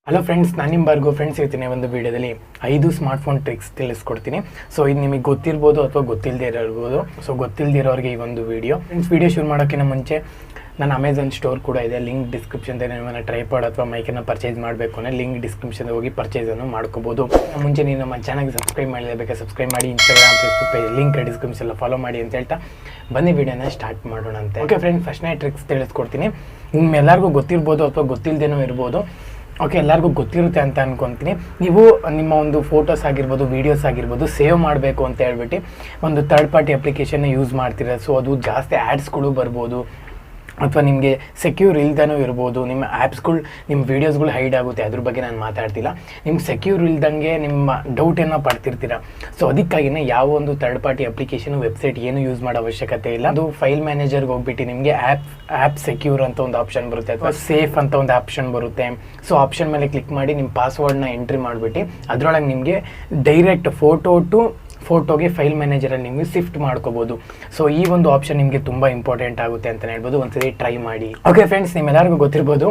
Hello friends, ನಾನು ನಿಮ್ಮ Bhargav. Friends, ಇವತ್ತಿನ ಒಂದು ವಿಡಿಯೋದಲ್ಲಿ 5 ಸ್ಮಾರ್ಟ್ಫೋನ್ ಟ್ರಿಕ್ಸ್ ತಿಳಿಸ್ಕೊಡ್ತೀನಿ. ಸೊ ಇದು ನಿಮಗೆ ಗೊತ್ತಿರ್ಬೋದು ಅಥವಾ ಗೊತ್ತಿಲ್ಲದೆ ಇರ್ಬೋದು. ಸೊ ಗೊತ್ತಿಲ್ಲದಿರೋರಿಗೆ ಈ ಒಂದು ವಿಡಿಯೋ. ಫ್ರೆಂಡ್ಸ್, ವಿಡಿಯೋ ಶುರು ಮಾಡೋಕ್ಕಿಂತ ಮುಂಚೆ ನನ್ನ ಅಮೆಝಾನ್ ಸ್ಟೋರ್ ಕೂಡ ಇದೆ. ಲಿಂಕ್ ಡಿಸ್ಕ್ರಿಪ್ಷನ್ದಲ್ಲಿ ನಿಮ್ಮನ್ನು ಟ್ರೈಪಾಡ್ ಅಥವಾ ಮೈಕನ್ನು ಪರ್ಚೇಸ್ ಮಾಡಬೇಕು ಅಂದರೆ ಲಿಂಕ್ ಡಿಸ್ಕ್ರಿಪ್ಷನ್ ಹೋಗಿ ಪರ್ಚೇಸನ್ನು ಮಾಡ್ಕೋಬೋದು. ಮುಂಚೆ ನೀವು ನಮ್ಮ ಚಾನಲ್ಗೆ ಸಬ್ಸ್ಕ್ರೈಬ್ ಮಾಡಲೇಬೇಕಾ? ಸಬ್ಸ್ಕ್ರೈಬ್ ಮಾಡಿ. Instagram, Facebook page link description ಎಲ್ಲ ಫಾಲೋ ಮಾಡಿ ಅಂತ ಹೇಳ್ತಾ ಬನ್ನಿ ವಿಡಿಯೋನ ಸ್ಟಾರ್ಟ್ ಮಾಡೋಣ ಅಂತೆ. ಓಕೆ ಫ್ರೆಂಡ್ಸ್, ಫಸ್ಟ್ನೇ ಟ್ರಿಕ್ಸ್ ತಿಳಿಸ್ಕೊಡ್ತೀನಿ. ನಿಮ್ಮೆಲ್ಲರಿಗೂ ಗೊತ್ತಿರ್ಬೋದು ಅಥವಾ ಗೊತ್ತಿಲ್ಲದೇನೋ ಇರ್ಬೋದು. ಓಕೆ, ಎಲ್ಲರಿಗೂ ಗೊತ್ತಿರುತ್ತೆ ಅಂತ ಅನ್ಕೊತೀನಿ. ನೀವು ನಿಮ್ಮ ಒಂದು ಫೋಟೋಸ್ ಆಗಿರ್ಬೋದು, ವೀಡಿಯೋಸ್ ಆಗಿರ್ಬೋದು ಸೇವ್ ಮಾಡಬೇಕು ಅಂತ ಹೇಳ್ಬಿಟ್ಟು ಒಂದು ಥರ್ಡ್ ಪಾರ್ಟಿ ಅಪ್ಲಿಕೇಶನ್ನ ಯೂಸ್ ಮಾಡ್ತೀರ. ಸೊ ಅದು ಜಾಸ್ತಿ ಆ್ಯಡ್ಸ್ಗಳು ಬರ್ಬೋದು ಅಥವಾ ನಿಮಗೆ ಸೆಕ್ಯೂರ್ ಇಲ್ದನೂ ಇರ್ಬೋದು. ನಿಮ್ಮ ಆ್ಯಪ್ಸ್ಗಳು, ನಿಮ್ಮ ವೀಡಿಯೋಸ್ಗಳು ಹೈಡ್ ಆಗುತ್ತೆ. ಅದ್ರ ಬಗ್ಗೆ ನಾನು ಮಾತಾಡ್ತಿಲ್ಲ. ನಿಮ್ಗೆ ಸೆಕ್ಯೂರ್ ಇಲ್ದಂಗೆ ನಿಮ್ಮ ಡೌಟನ್ನು ಪಡ್ತಿರ್ತೀರ. ಸೊ ಅದಕ್ಕಾಗಿಯೇ ಯಾವ ಒಂದು ಥರ್ಡ್ ಪಾರ್ಟಿ ಅಪ್ಲಿಕೇಶನ್, ವೆಬ್ಸೈಟ್ ಏನು ಯೂಸ್ ಮಾಡೋ ಅವಶ್ಯಕತೆ ಇಲ್ಲ. ಅದು ಫೈಲ್ ಮ್ಯಾನೇಜರ್ಗೆ ಹೋಗ್ಬಿಟ್ಟು ನಿಮಗೆ ಆ್ಯಪ್ ಸೆಕ್ಯೂರ್ ಅಂತ ಒಂದು ಆಪ್ಷನ್ ಬರುತ್ತೆ ಅಥವಾ ಸೇಫ್ ಅಂತ ಒಂದು ಆಪ್ಷನ್ ಬರುತ್ತೆ. ಸೊ ಆಪ್ಷನ್ ಮೇಲೆ ಕ್ಲಿಕ್ ಮಾಡಿ ನಿಮ್ಮ ಪಾಸ್ವರ್ಡ್ನ ಎಂಟ್ರಿ ಮಾಡಿಬಿಟ್ಟು ಅದರೊಳಗೆ ನಿಮಗೆ ಡೈರೆಕ್ಟ್ ಫೋಟೋಗೆ ಫೈಲ್ ಮ್ಯಾನೇಜರಲ್ಲಿ ನಿಮಗೆ ಶಿಫ್ಟ್ ಮಾಡ್ಕೋಬೋದು. ಸೊ ಈ ಒಂದು ಆಪ್ಷನ್ ನಿಮಗೆ ತುಂಬ ಇಂಪಾರ್ಟೆಂಟ್ ಆಗುತ್ತೆ ಅಂತಲೇ ಹೇಳ್ಬೋದು. ಒಂದ್ಸರಿ ಟ್ರೈ ಮಾಡಿ. ಓಕೆ ಫ್ರೆಂಡ್ಸ್, ನಿಮ್ಮೆಲ್ಲರಿಗೂ ಗೊತ್ತಿರ್ಬೋದು,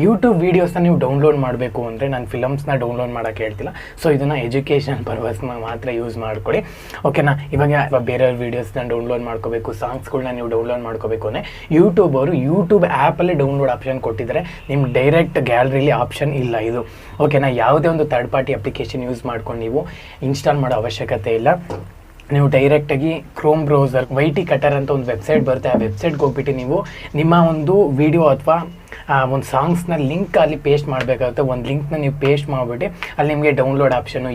ಯೂಟ್ಯೂಬ್ ವೀಡಿಯೋಸ್ನ ನೀವು ಡೌನ್ಲೋಡ್ ಮಾಡಬೇಕು ಅಂದರೆ ನಾನು ಫಿಲಮ್ಸ್ನ ಡೌನ್ಲೋಡ್ ಮಾಡೋಕ್ಕೆ ಹೇಳ್ತಿಲ್ಲ. ಸೊ ಇದನ್ನು ಎಜುಕೇಷನ್ ಪರ್ಪಸ್ನ ಮಾತ್ರ ಯೂಸ್ ಮಾಡ್ಕೊಳ್ಳಿ. ಓಕೆನಾ? ಇವಾಗ ಬೇರೆಯವ್ರ ವೀಡಿಯೋಸ್ನ ಡೌನ್ಲೋಡ್ ಮಾಡ್ಕೋಬೇಕು, ಸಾಂಗ್ಸ್ಗಳನ್ನ ನೀವು ಡೌನ್ಲೋಡ್ ಮಾಡ್ಕೋಬೇಕು ಅಂದರೆ ಯೂಟ್ಯೂಬ್ ಆ್ಯಪಲ್ಲೇ ಡೌನ್ಲೋಡ್ ಆಪ್ಷನ್ ಕೊಟ್ಟಿದ್ದಾರೆ. ನಿಮ್ಗೆ ಡೈರೆಕ್ಟ್ ಗ್ಯಾಲರಿಲಿ ಆಪ್ಷನ್ ಇಲ್ಲ ಇದು. ಓಕೆನಾ? ಯಾವುದೇ ಒಂದು ಥರ್ಡ್ ಪಾರ್ಟಿ ಅಪ್ಲಿಕೇಶನ್ ಯೂಸ್ ಮಾಡ್ಕೊಂಡು ನೀವು ಇನ್ಸ್ಟಾಲ್ ಮಾಡೋ ಅವಶ್ಯಕತೆ ಇಲ್ಲ. ನೀವು ಡೈರೆಕ್ಟಾಗಿ ಕ್ರೋಮ್ ಬ್ರೌಸರ್ ವೈಟಿ ಕಟರ್ ಅಂತ ಒಂದು ವೆಬ್ಸೈಟ್ ಬರುತ್ತೆ. ಆ ವೆಬ್ಸೈಟ್ಗೆ ಹೋಗ್ಬಿಟ್ಟು ನೀವು ನಿಮ್ಮ ಒಂದು ವಿಡಿಯೋ ಅಥವಾ ಒಂದು ಸಾಂಗ್ಸ್ನ ಲಿಂಕ್ ಅಲ್ಲಿ ಪೇಸ್ಟ್ ಮಾಡಬೇಕಾಗುತ್ತೆ. ಒಂದು ಲಿಂಕ್ನ ನೀವು ಪೇಸ್ಟ್ ಮಾಡಿಬಿಟ್ಟು ಅಲ್ಲಿ ನಿಮಗೆ ಡೌನ್ಲೋಡ್ ಆಪ್ಷನು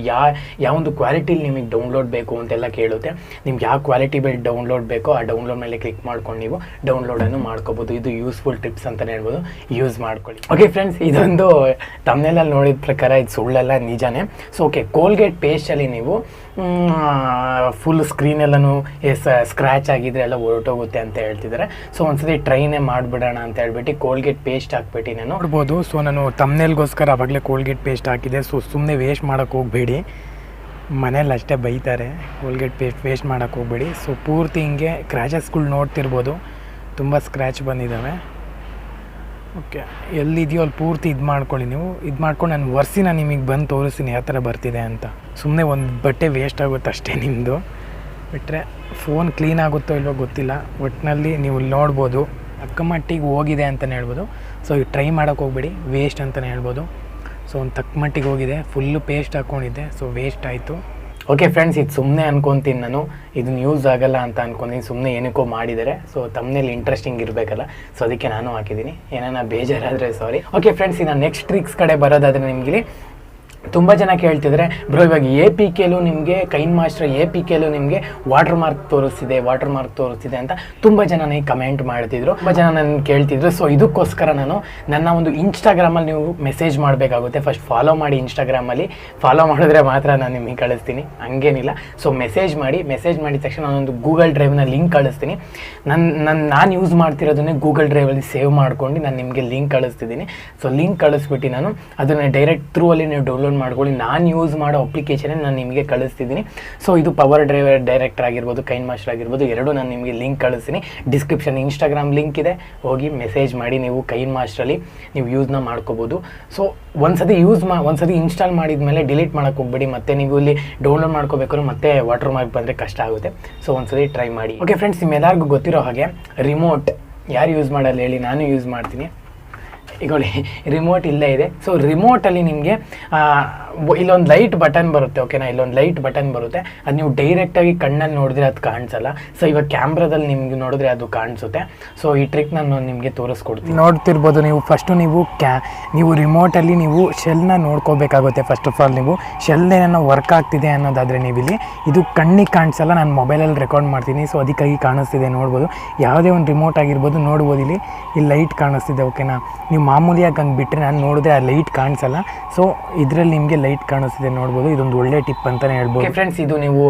ಯಾವೊಂದು ಕ್ವಾಲಿಟಿಲಿ ನಿಮಗೆ ಡೌನ್ಲೋಡ್ ಬೇಕು ಅಂತೆಲ್ಲ ಕೇಳುತ್ತೆ. ನಿಮ್ಗೆ ಯಾವ ಕ್ವಾಲಿಟಿ ಬೇಡ ಡೌನ್ಲೋಡ್ ಬೇಕೋ ಆ ಡೌನ್ಲೋಡ್ ಮೇಲೆ ಕ್ಲಿಕ್ ಮಾಡ್ಕೊಂಡು ನೀವು ಡೌನ್ಲೋಡನ್ನು ಮಾಡ್ಕೋಬೋದು. ಇದು ಯೂಸ್ಫುಲ್ ಟಿಪ್ಸ್ ಅಂತಲೇ ಹೇಳ್ಬೋದು. ಯೂಸ್ ಮಾಡ್ಕೊಳ್ಳಿ. ಓಕೆ ಫ್ರೆಂಡ್ಸ್, ಇದೊಂದು ತಮ್ಮನೇಲಲ್ಲಿ ನೋಡಿದ ಪ್ರಕಾರ ಇದು ಸುಳ್ಳೆಲ್ಲ ನಿಜಾನೇ. ಸೊ ಓಕೆ, ಕೋಲ್ಗೇಟ್ ಪೇಸ್ಟಲ್ಲಿ ನೀವು ಫುಲ್ ಸ್ಕ್ರೀನೆಲ್ಲೂ ಸ್ಕ್ರ್ಯಾಚ್ ಆಗಿದ್ರೆ ಎಲ್ಲ ಹೊರಟೋಗುತ್ತೆ ಅಂತ ಹೇಳ್ತಿದ್ದಾರೆ. ಸೊ ಒಂದ್ಸತಿ ಟ್ರೈನೇ ಮಾಡಿಬಿಡೋಣ ಅಂತ ಹೇಳ್ಬಿಟ್ಟು ಕೋಲ್ಗೇಟ್ ಪೇಸ್ಟ್ ಹಾಕ್ಬಿಟ್ಟು ನಾನು ನೋಡ್ಬೋದು. ಸೊ ನಾನು ತಮ್ನೇಲ್ಗೋಸ್ಕರ ಆವಾಗಲೇ ಕೋಲ್ಗೇಟ್ ಪೇಸ್ಟ್ ಹಾಕಿದೆ. ಸೊ ಸುಮ್ಮನೆ ವೇಸ್ಟ್ ಮಾಡೋಕ್ಕೆ ಹೋಗಬೇಡಿ. ಮನೇಲಿ ಅಷ್ಟೇ ಬೈತಾರೆ, ಕೋಲ್ಗೇಟ್ ವೇಸ್ಟ್ ಮಾಡೋಕ್ಕೆ ಹೋಗಬೇಡಿ. ಸೊ ಪೂರ್ತಿ ಹಿಂಗೆ ಕ್ರ್ಯಾಚಸ್ಗಳು ನೋಡ್ತಿರ್ಬೋದು, ತುಂಬ ಸ್ಕ್ರ್ಯಾಚ್ ಬಂದಿದ್ದಾವೆ. ಓಕೆ, ಎಲ್ಲಿದೆಯೋ ಅಲ್ಲಿ ಪೂರ್ತಿ ಇದು ಮಾಡ್ಕೊಳ್ಳಿ. ನೀವು ಇದು ಮಾಡ್ಕೊಂಡು ನಾನು ವರ್ಷಿನ ನಿಮಗೆ ಬಂದು ತೋರಿಸ್ತೀನಿ ಯಾವ ಥರ ಬರ್ತಿದೆ ಅಂತ. ಸುಮ್ಮನೆ ಒಂದು ಬಟ್ಟೆ ವೇಸ್ಟ್ ಆಗುತ್ತೆ ಅಷ್ಟೇ ನಿಮ್ಮದು. ಬಿಟ್ಟರೆ ಫೋನ್ ಕ್ಲೀನ್ ಆಗುತ್ತೋ ಇಲ್ವೋ ಗೊತ್ತಿಲ್ಲ. ಒಟ್ಟಿನಲ್ಲಿ ನೀವು ನೋಡ್ಬೋದು ತಕ್ಕಮಟ್ಟಿಗೆ ಹೋಗಿದೆ ಅಂತಲೇ ಹೇಳ್ಬೋದು. ಸೊ ಈಗ ಟ್ರೈ ಮಾಡೋಕ್ಕೆ ಹೋಗ್ಬೇಡಿ, ವೇಸ್ಟ್ ಅಂತಲೇ ಹೇಳ್ಬೋದು. ಸೊ ಒಂದು ತಕ್ಕಮಟ್ಟಿಗೆ ಹೋಗಿದೆ, ಫುಲ್ಲು ಪೇಸ್ಟ್ ಹಾಕ್ಕೊಂಡಿದ್ದೆ. ಸೊ ವೇಸ್ಟ್ ಆಯಿತು. ಓಕೆ ಫ್ರೆಂಡ್ಸ್, ಇದು ಸುಮ್ಮನೆ ಅನ್ಕೊತೀನಿ ನಾನು, ಇದನ್ನು ಯೂಸ್ ಆಗಲ್ಲ ಅಂತ ಅನ್ಕೊತೀನಿ. ಸುಮ್ಮನೆ ಏನಕ್ಕೋ ಮಾಡಿದ್ದಾರೆ. ಸೊ ತಮ್ಮನೇಲಿ ಇಂಟ್ರೆಸ್ಟಿಂಗ್ ಇರಬೇಕಲ್ಲ, ಸೊ ಅದಕ್ಕೆ ನಾನು ಹಾಕಿದ್ದೀನಿ. ಏನಾನ ಬೇಜಾರಾದರೆ ಸಾರಿ. ಓಕೆ ಫ್ರೆಂಡ್ಸ್, ಇನ್ನು ನೆಕ್ಸ್ಟ್ ಟ್ರಿಕ್ಸ್ ಕಡೆ ಬರೋದಾದರೆ ನಿಮಗೆ ತುಂಬ ಜನ ಕೇಳ್ತಿದ್ರೆ, ಬ್ರೋ ಇವಾಗ APKಲೂ ನಿಮಗೆ ಕೈನ್ ಮಾಸ್ಟರ್ APKಲೂ ನಿಮಗೆ ವಾಟರ್ ಮಾರ್ಕ್ ತೋರಿಸ್ತಿದೆ ಅಂತ ತುಂಬ ಜನ ನನಗೆ ಕಮೆಂಟ್ ಮಾಡ್ತಿದ್ರು, ತುಂಬ ಜನ ನನ್ನ ಕೇಳ್ತಿದ್ರು. ಸೊ ಇದಕ್ಕೋಸ್ಕರ ನಾನು ನನ್ನ ಒಂದು ಇನ್ಸ್ಟಾಗ್ರಾಮಲ್ಲಿ ನೀವು ಮೆಸೇಜ್ ಮಾಡಬೇಕಾಗುತ್ತೆ. ಫಸ್ಟ್ ಫಾಲೋ ಮಾಡಿ. ಇನ್ಸ್ಟಾಗ್ರಾಮಲ್ಲಿ ಫಾಲೋ ಮಾಡಿದ್ರೆ ಮಾತ್ರ ನಾನು ನಿಮಗೆ ಕಳಿಸ್ತೀನಿ, ಹಂಗೇನಿಲ್ಲ. ಸೊ ಮೆಸೇಜ್ ಮಾಡಿದ ತಕ್ಷಣ ನಾನೊಂದು ಗೂಗಲ್ ಡ್ರೈವ್ನ ಲಿಂಕ್ ಕಳಿಸ್ತೀನಿ. ನಾನು ಯೂಸ್ ಮಾಡ್ತಿರೋದನ್ನೇ ಗೂಗಲ್ ಡ್ರೈವಲ್ಲಿ ಸೇವ್ ಮಾಡ್ಕೊಂಡು ನಾನು ನಿಮಗೆ ಲಿಂಕ್ ಕಳಿಸ್ತಿದ್ದೀನಿ. ಸೊ ಲಿಂಕ್ ಕಳಿಸ್ಬಿಟ್ಟು ನಾನು ಅದನ್ನು ಡೈರೆಕ್ಟ್ ಥ್ರೂ ಅಲ್ಲಿ ನೀವು ಡೌನ್ಲೋಡ್ ಮಾಡ್ಕೊಳ್ಳಿ. ನಾನು ಯೂಸ್ ಮಾಡೋ ಅಪ್ಲಿಕೇಶನ್ ನಾನು ನಿಮಗೆ ಕಳಿಸ್ತಿದ್ದೀನಿ. ಸೊ ಇದು ಪವರ್ ಡ್ರೈವರ್ ಡೈರೆಕ್ಟರ್ ಆಗಿರ್ಬೋದು, ಕೈನ್ ಮಾಸ್ಟರ್ ಆಗಿರ್ಬೋದು, ಎರಡೂ ನಾನು ನಿಮಗೆ ಲಿಂಕ್ ಕಳಿಸ್ತೀನಿ. ಡಿಸ್ಕ್ರಿಪ್ಷನ್ ಇನ್ಸ್ಟಾಗ್ರಾಮ್ ಲಿಂಕ್ ಇದೆ, ಹೋಗಿ ಮೆಸೇಜ್ ಮಾಡಿ. ನೀವು ಕೈನ್ ಮಾಸ್ಟ್ರಲ್ಲಿ ನೀವು ಯೂಸ್ನ ಮಾಡ್ಕೋಬೋದು. ಸೊ ಒಂದ್ಸತಿ ಇನ್ಸ್ಟಾಲ್ ಮಾಡಿದ ಮೇಲೆ ಡಿಲೀಟ್ ಮಾಡೋಕ್ಕೆ ಹೋಗ್ಬೇಡಿ. ಮತ್ತೆ ನೀವು ಇಲ್ಲಿ ಡೌನ್ಲೋಡ್ ಮಾಡ್ಕೋಬೇಕಾದ್ರೆ ಮತ್ತೆ ವಾಟರ್ ಮಾರ್ಕ್ ಬಂದರೆ ಕಷ್ಟ ಆಗುತ್ತೆ. ಸೊ ಒಂದ್ಸತಿ ಟ್ರೈ ಮಾಡಿ. ಓಕೆ ಫ್ರೆಂಡ್ಸ್, ನಿಮ್ಮೆಲ್ಲರಿಗೂ ಗೊತ್ತಿರೋ ಹಾಗೆ ರಿಮೋಟ್ ಯಾರು ಯೂಸ್ ಮಾಡಲ್ಲ ಹೇಳಿ? ನಾನು ಯೂಸ್ ಮಾಡ್ತೀನಿ. ಈಗ ರಿಮೋಟ್ ಇಲ್ಲೇ ಇದೆ. ಸೊ ರಿಮೋಟಲ್ಲಿ ನಿಮಗೆ ಇಲ್ಲೊಂದು ಲೈಟ್ ಬಟನ್ ಬರುತ್ತೆ. ಓಕೆನಾ? ಇಲ್ಲೊಂದು ಲೈಟ್ ಬಟನ್ ಬರುತ್ತೆ. ಅದು ನೀವು ಡೈರೆಕ್ಟಾಗಿ ಕಣ್ಣಲ್ಲಿ ನೋಡಿದ್ರೆ ಅದು ಕಾಣಿಸಲ್ಲ. ಸೊ ಇವಾಗ ಕ್ಯಾಮ್ರಾದಲ್ಲಿ ನಿಮ್ಗೆ ನೋಡಿದ್ರೆ ಅದು ಕಾಣಿಸುತ್ತೆ. ಸೊ ಈ ಟ್ರಿಕ್ ನಾನು ನಿಮಗೆ ತೋರಿಸ್ಕೊಡ್ತೀನಿ. ನೋಡ್ತಿರ್ಬೋದು ನೀವು. ಫಸ್ಟು ನೀವು ರಿಮೋಟಲ್ಲಿ ನೀವು ಶೆಲ್ನ ನೋಡ್ಕೋಬೇಕಾಗುತ್ತೆ. ಫಸ್ಟ್ ಆಫ್ ಆಲ್ ನೀವು ಶೆಲ್ ಏನೋ ವರ್ಕ್ ಆಗ್ತಿದೆ ಅನ್ನೋದಾದರೆ ನೀವು ಇಲ್ಲಿ ಇದು ಕಣ್ಣಿಗೆ ಕಾಣಿಸಲ್ಲ. ನಾನು ಮೊಬೈಲಲ್ಲಿ ರೆಕಾರ್ಡ್ ಮಾಡ್ತೀನಿ. ಸೊ ಅದಕ್ಕಾಗಿ ಕಾಣಿಸ್ತಿದೆ, ನೋಡ್ಬೋದು. ಯಾವುದೇ ಒಂದು ರಿಮೋಟ್ ಆಗಿರ್ಬೋದು, ನೋಡ್ಬೋದು ಇಲ್ಲಿ ಲೈಟ್ ಕಾಣಿಸ್ತಿದೆ. ಓಕೆನಾ? ನೀವು ಮಾಮೂಲಿಯಾಗಿ ಹಂಗೆ ಬಿಟ್ಟರೆ ನಾನು ನೋಡಿದ್ರೆ ಆ ಲೈಟ್ ಕಾಣಿಸಲ್ಲ. ಸೊ ಇದರಲ್ಲಿ ನಿಮಗೆ ಲೈಟ್ ಕಾಣಿಸ್ತಿದೆ, ನೋಡ್ಬೋದು. ಇದೊಂದು ಒಳ್ಳೆ ಟಿಪ್ ಅಂತಲೇ ಹೇಳ್ಬೋದು. ಫ್ರೆಂಡ್ಸ್, ಇದು ನೀವು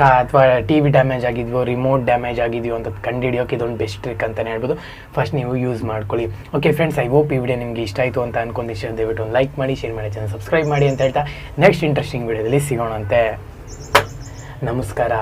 ಅಥವಾ TV ಡ್ಯಾಮೇಜ್ ಆಗಿದ್ವೋ, ರಿಮೋಟ್ ಡ್ಯಾಮೇಜ್ ಆಗಿದೆಯೋ ಅಂತ ಕಂಡುಹಿಡಿಯೋಕೆ ಇದೊಂದು ಬೆಸ್ಟ್ ಟ್ರಿಕ್ ಅಂತಲೇ ಹೇಳ್ಬೋದು. ಫಸ್ಟ್ ನೀವು ಯೂಸ್ ಮಾಡ್ಕೊಳ್ಳಿ. ಓಕೆ ಫ್ರೆಂಡ್ಸ್, ಐ ಹೋಪ್ ಈ ವಿಡಿಯೋ ನಿಮಗೆ ಇಷ್ಟ ಆಯಿತು ಅಂತ ಅನ್ಕೊಂಡು ದಯವಿಟ್ಟು ಒಂದು ಲೈಕ್ ಮಾಡಿ, ಶೇರ್ ಮಾಡಿ, ಚಾನಲ್ ಸಬ್ಸ್ಕ್ರೈಬ್ ಮಾಡಿ ಅಂತ ಹೇಳ್ತಾ ನೆಕ್ಸ್ಟ್ ಇಂಟ್ರೆಸ್ಟಿಂಗ್ ವಿಡಿಯೋದಲ್ಲಿ ಸಿಗೋಣಂತೆ. ನಮಸ್ಕಾರ.